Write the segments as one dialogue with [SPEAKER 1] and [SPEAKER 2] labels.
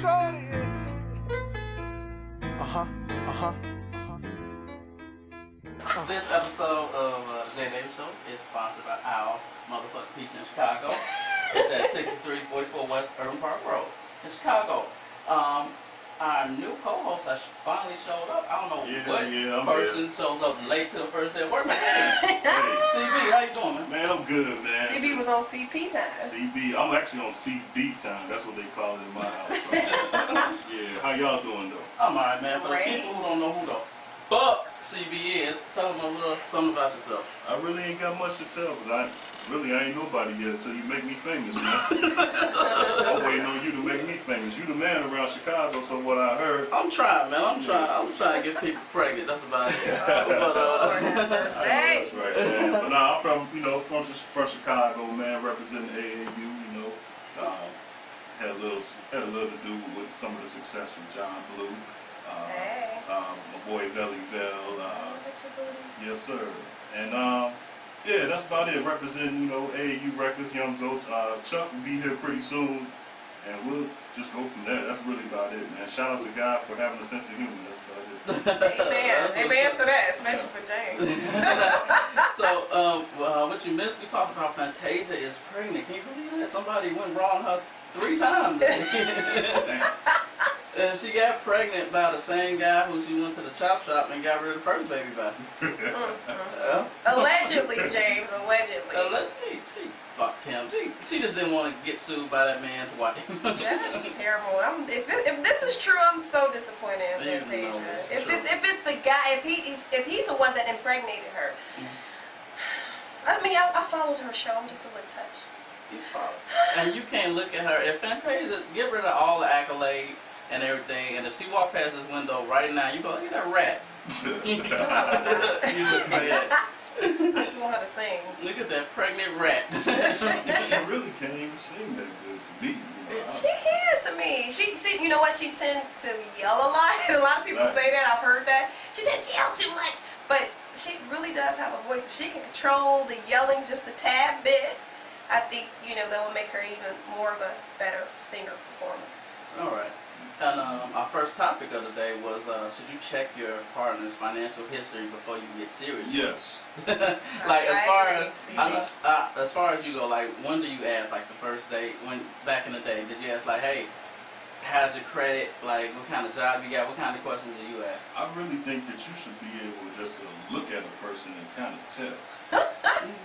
[SPEAKER 1] shorty.
[SPEAKER 2] This episode of the Jay Davis Show is sponsored by Owl's Motherfucking Pizza in Chicago. It's at 6344 West Urban Park Road in Chicago. Our new co-host has finally showed up. I don't know what person shows up late to the first day of work. Hey, CB, how you doing, man?
[SPEAKER 3] Man, I'm good, man.
[SPEAKER 4] CB was on CP time.
[SPEAKER 3] CB, I'm actually on CB time. That's what they call it in my house. Yeah, how y'all doing though?
[SPEAKER 2] I'm alright, man. For the people who don't know who the fuck CB is, tell them a little something about yourself.
[SPEAKER 3] I really ain't got much to tell because I ain't nobody yet until you make me famous, man. I'm waiting on you to make me famous. You the man around Chicago, so what I heard.
[SPEAKER 2] I'm trying, man. I'm trying to get people pregnant. That's about it.
[SPEAKER 3] That's right, man. But nah, I'm from Chicago, man, representing AAU. Had a little to do with some of the success from John Blue. My boy Veli Vel. Yes, sir. And yeah, that's about it. Representing, AAU Records, Young Ghost. Chuck will be here pretty soon, and we'll just go from there. That's really about it, man. Shout out to God for having a sense of humor. That's about it.
[SPEAKER 4] Amen. Amen to that, especially for James.
[SPEAKER 2] So, what you missed, we talked about Fantasia is pregnant. Can you believe that? Somebody went wrong her 3 times. And she got pregnant by the same guy who she went to the chop shop and got rid of the first baby by.
[SPEAKER 4] Allegedly, James. Allegedly.
[SPEAKER 2] She fucked him. She just didn't want to get sued by that man's wife.
[SPEAKER 4] That's terrible. If this is true, I'm so disappointed in Fantasia. If it's the guy, if he's the one that impregnated her. I mean, I followed her show. I'm just a little touched.
[SPEAKER 2] You followed. And you can't look at her. If Fantasia, get rid of all the accolades and everything, and if she walked past this window right now, you go, look at that rat. You would say that.
[SPEAKER 4] I just want her to sing.
[SPEAKER 2] Look at that pregnant rat.
[SPEAKER 3] She really can't even sing that good to me.
[SPEAKER 4] She can to me. She you know what? She tends to yell a lot. A lot of people say that. I've heard that. She does yell too much, but she really does have a voice. If she can control the yelling just a tad bit, I think that will make her even more of a better singer performer.
[SPEAKER 2] All right. And our first topic of the day was, should you check your partner's financial history before you get serious?
[SPEAKER 3] Yes.
[SPEAKER 2] Like as far as you go, like when do you ask? Like the first date, when back in the day, did you ask like, hey, how's your credit? Like what kind of job you got? What kind of questions do you ask?
[SPEAKER 3] I really think that you should be able just to look at a person and kind of tell.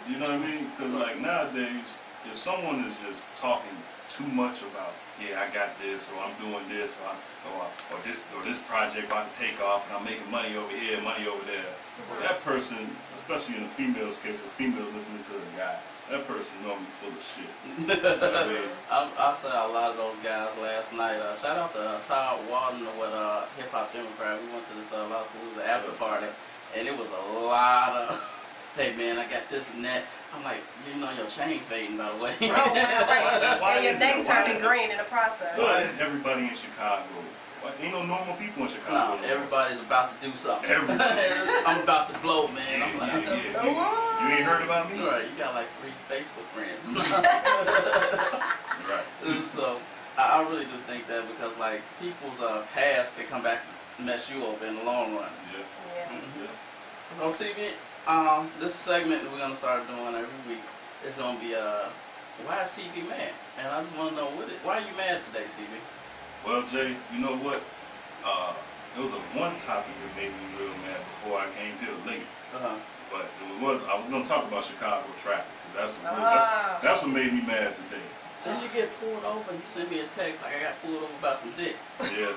[SPEAKER 3] You know what I mean? Because like nowadays, if someone is just talking too much about, yeah, I got this, or I'm doing this, or this project about to take off, and I'm making money over here, money over there. That person, especially in the female's case, a female listening to a guy, that person normally full of shit. You know what I mean?
[SPEAKER 2] I saw a lot of those guys last night. Shout out to Todd Walden with Hip Hop Democrat. We went to this Lollapalooza after party, and it was a lot of, hey man, I got this and that. I'm like, your chain fading, by the way.
[SPEAKER 4] Right. And your neck turning green in the process.
[SPEAKER 3] Why is everybody in Chicago? Ain't no normal people in Chicago.
[SPEAKER 2] No, everybody's about to do something. I'm about to blow, man. I'm like,
[SPEAKER 3] You ain't heard about me?
[SPEAKER 2] Right, you got like 3 Facebook friends.
[SPEAKER 3] Right.
[SPEAKER 2] So, I really do think that because, like, people's past can come back and mess you over in the long run.
[SPEAKER 3] Yeah.
[SPEAKER 2] So, CB, this segment that we're going to start doing every week is going to be, why is CB mad? And I just want to know, why are you mad today, CB?
[SPEAKER 3] Well, Jay, you know what? There was one topic that made me real mad before I came here late. But I was going to talk about Chicago traffic. That's what made me mad today.
[SPEAKER 2] Did you get pulled over? You sent me a text like I got pulled over by some dicks.
[SPEAKER 3] Yeah.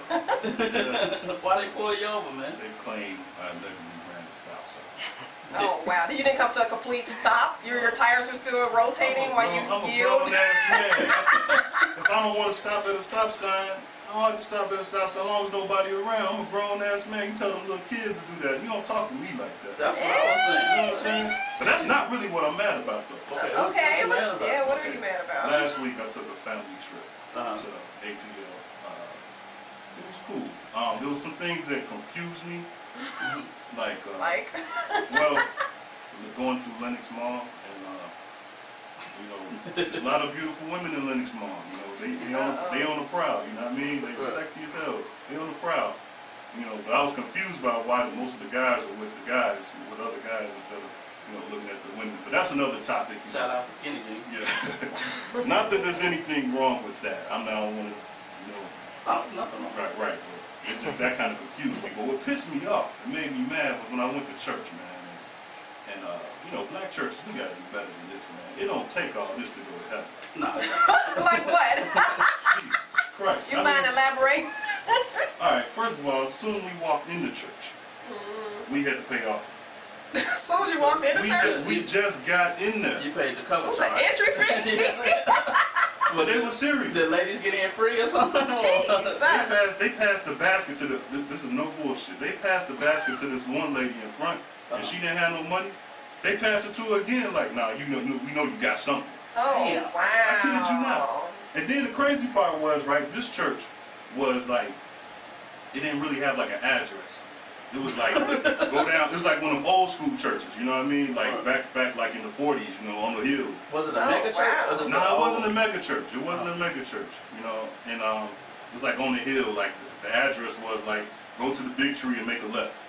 [SPEAKER 2] Why they pull you over, man?
[SPEAKER 3] They claim I allegedly ran the stop sign.
[SPEAKER 4] Oh wow! You didn't come to a complete stop. Your tires were still rotating while you
[SPEAKER 3] I'm a
[SPEAKER 4] yelled.
[SPEAKER 3] grown-ass man. If I don't want to stop at a stop sign, I don't have to stop at a stop sign as long as nobody around. I'm a grown-ass man. You tell them little kids to do that. You don't talk to me like that.
[SPEAKER 2] That's what I was saying.
[SPEAKER 3] You know what I'm saying? But that's not really what I'm mad about, though.
[SPEAKER 4] Okay. What are you mad about?
[SPEAKER 3] Last week I took a family trip to ATL. It was cool. There was some things that confused me. Like? Well, going through Lenox Mall and You know, there's a lot of beautiful women in Lenox Mall. You know, they on the prowl. You know what I mean? They sexy as hell. They on the prowl. You know, but I was confused about why most of the guys were with the guys, with other guys instead of, you know, looking at the women. But that's another topic.
[SPEAKER 2] Shout out to Skinny Jean.
[SPEAKER 3] Yeah. Not that there's anything wrong with that. I don't want to, you know.
[SPEAKER 2] Oh, nothing wrong.
[SPEAKER 3] Right. But it's just that kind of confused me. But what pissed me off, it made me mad, was when I went to church, man. And you know, black churches, we gotta do better than this, man. It don't take all this to go to heaven.
[SPEAKER 2] No.
[SPEAKER 4] Like what?
[SPEAKER 3] Jesus Christ.
[SPEAKER 4] You mind elaborating?
[SPEAKER 3] All right. First of all, as soon as we walked into church, we had to pay off.
[SPEAKER 4] As soon as you walked in the church?
[SPEAKER 3] We just got in there.
[SPEAKER 2] You paid the cover
[SPEAKER 4] It was an
[SPEAKER 2] charge.
[SPEAKER 4] entry fee?
[SPEAKER 3] But they were serious.
[SPEAKER 2] Did ladies get in free or something?
[SPEAKER 3] They passed the basket to the. This is no bullshit. They passed the basket to this one lady in front, and she didn't have no money. They passed it to her again, like, nah, we know you got something.
[SPEAKER 4] Oh,
[SPEAKER 2] Damn.
[SPEAKER 4] wow.
[SPEAKER 3] I kid you not. And then the crazy part was, right, this church was like, it didn't really have like an address. It was like, go down, it was like one of them old school churches, you know what I mean? Like back like in the 40s, you know, on the hill.
[SPEAKER 2] Was it a mega church?
[SPEAKER 4] Wow.
[SPEAKER 2] Or just
[SPEAKER 3] No,
[SPEAKER 2] an
[SPEAKER 3] it
[SPEAKER 2] old-
[SPEAKER 3] wasn't a mega church. It wasn't a mega church, you know. And it was like on the hill, like the address was like, go to the big tree and make a left.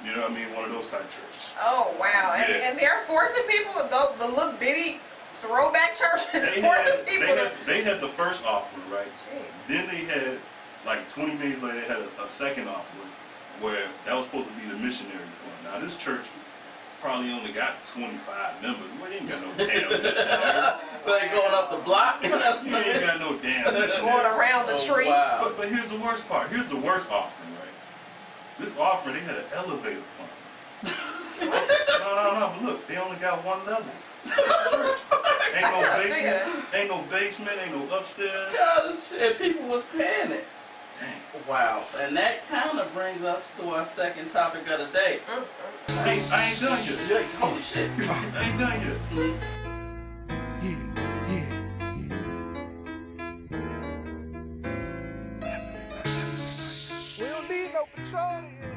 [SPEAKER 3] You know what I mean? One of those type churches.
[SPEAKER 4] Oh, wow.
[SPEAKER 3] Yeah.
[SPEAKER 4] And they're forcing people, the little bitty throwback churches, forcing people to...
[SPEAKER 3] They had the first offering, right?
[SPEAKER 4] Jeez.
[SPEAKER 3] Then they had, like 20 minutes later, they had a second offering where that was supposed to be the missionary fund. Now, this church probably only got 25 members. Well, they ain't got no damn missionaries.
[SPEAKER 2] They going up the block?
[SPEAKER 3] You ain't got no damn missionaries.
[SPEAKER 4] Going around the tree.
[SPEAKER 2] Wow.
[SPEAKER 3] But here's the worst part. Here's the worst offering, right? This offering, they had an elevator fund. No. But look, they only got one level. Church. Ain't no basement, ain't no upstairs.
[SPEAKER 2] God, shit, people was paying it. Wow, and that kind of brings us to our second topic of the day.
[SPEAKER 3] See, I ain't done yet.
[SPEAKER 2] Yeah, holy shit.
[SPEAKER 3] I ain't done yet.
[SPEAKER 1] We don't need no petroleum.